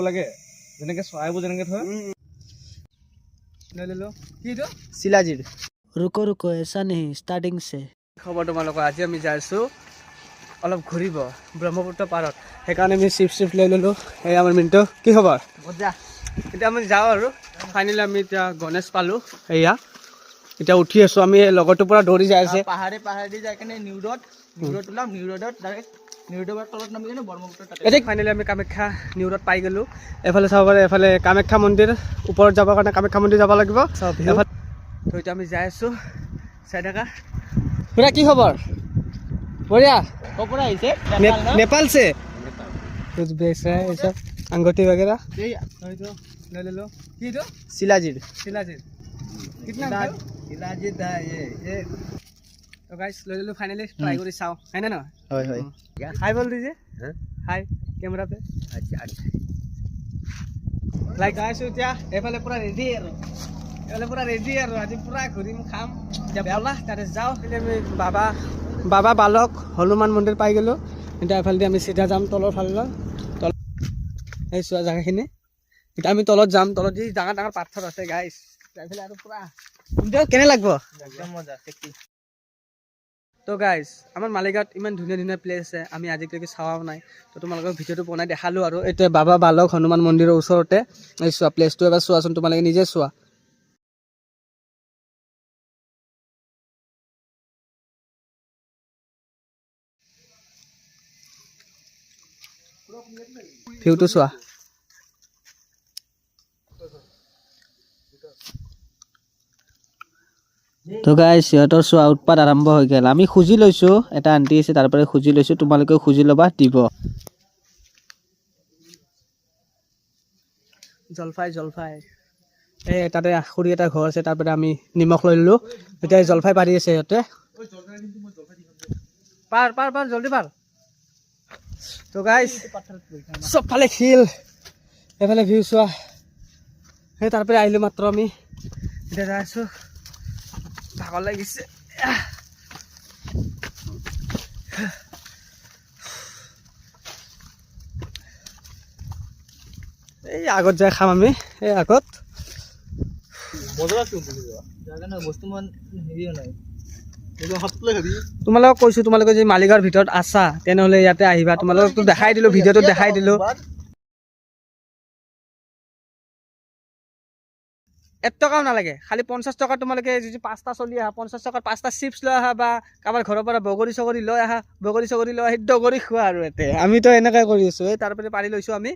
লাগে যেনেকে চৰাইবোৰ যেনেকে থয় লৈ লো কি এইটো शिलाजीर रुको रुको ऐसा नहीं स्टार्टिंग से খবৰ তোমালোকৰ আজি আমি যাইছোঁ অলপ ঘূৰিব ব্ৰহ্মপুত্ৰ পাৰত সেইকাৰণে আমি চিপ লৈ ল'লোঁ এই আমাৰ মিনিটো কি খবৰ मजा এতিয়া আমি যাওঁ আৰু ফাইনেলি আমি এতিয়া গণেশ পালোঁ এয়া এতিয়া উঠি আছোঁ আমি লগৰটোৰ পৰা দৌৰি যাই আছে পাহাড়ে যাই কেনে নিউ ৰোড ওলাম নিউ ৰোডত ডাইৰেক্ট নিউ ৰোডৰ তলত নামি কেনে ব্ৰহ্মপুত্ৰ তাতে এতিয়া ফাইনেলি আমি কামাখ্যা নিউ ৰ'ড পাই গ'লোঁ এফালে চাব পাৰে এফালে কামাখ্যা মন্দিৰ ওপৰত যাবৰ কাৰণে কামাখ্যা মন্দিৰ যাব লাগিব এফালে তো এতিয়া আমি যাই আছোঁ চাই থাকা খুৰা কি খবৰ বঢ়িয়া কপৰা আহিছে नेपाल से कुछ बेच रहा है ये सब अंगूठी वगैरह এই ले लो की दो शिलाजीर शिलाजीत कितना शिलाजीर ये तो गाइस ले लो फाइनली ट्राई करी चाও है ना হয় হয় हाय बोल दीजिए हाय कैमरा पे আচ্ছা আচ্ছা লাইক গাইছ এতিয়া এফালে পুৰা ৰেডি আৰু এফালে পুৰা ৰেডি আৰু আজি পুৰা ঘূৰিম খাম এতিয়া বলা তাতে যাওঁ আমি বাবা বালক হনুমান মন্দিৰ পাই গ'লোঁ এতিয়া এফালেদি আমি চিধা যাম তলৰ ফালে তল এই চোৱা জেগাখিনি এতিয়া আমি তলত যাম তলত যি ডাঙৰ ডাঙৰ পাথৰ আছে গাইছ এইফালে আৰু পুৰা কেনে লাগিব একদম মজা টেক্সি তো গাইজ আমাৰ মালিগাঁৱত ইমান ধুনীয়া ধুনীয়া প্লেচ আছে আমি আজিলৈকে চাৱাও নাই তো তোমালোকক ভিডিঅ'টো বনাই দেখালোঁ আৰু এতিয়া বাবা বালক হনুমান মন্দিৰৰ ওচৰতে এই চোৱা প্লেচটো এবাৰ চোৱাচোন তোমালোকে নিজে চোৱা ভিউটো চোৱা তো গাইছ সিহঁতৰ চোৱা উৎপাত আৰম্ভ হৈ গ'ল আমি খুজি লৈছোঁ এটা আণ্টি আছে তাৰ পৰা খুজি লৈছোঁ তোমালোকেও খুজি ল'বা দিব জলফাই এই তাতে খুৰী এটা ঘৰ আছে তাৰ পৰা আমি নিমখ লৈ ল'লোঁ এতিয়া জলফাই পাৰি আছে সিহঁতে পাৰ জলদি পাৰ তো গাইছ চবফালে শিল এইফালে ভিউ চোৱা সেই তাৰ পৰা আহিলোঁ মাত্ৰ আমি এতিয়া যাই আছোঁ ভাগৰ লাগিছে এই আগত যাই খাম আমি এই আগত তোমালোকক কৈছোঁ তোমালোকে যদি মালিগাঁৱৰ ভিতৰত আছা তেনেহ'লে ইয়াতে আহিবা তোমালোকতো দেখাই দিলোঁ ভিডিঅ'টো দেখাই দিলোঁ 1 টকাও নালাগে খালি 50 টকা তোমালোকে যদি 5টা চলি আহা 50 টকাত 5টা চিপছ লৈ আহা বা কাৰোবাৰ ঘৰৰ পৰা বগৰী চগৰী লৈ আহা বগৰী চগৰী লৈ আহি দগৰী খোৱা আৰু ইয়াতে আমিতো এনেকৈ কৰি আছোঁ এই তাৰ পৰা পাৰি লৈছোঁ আমি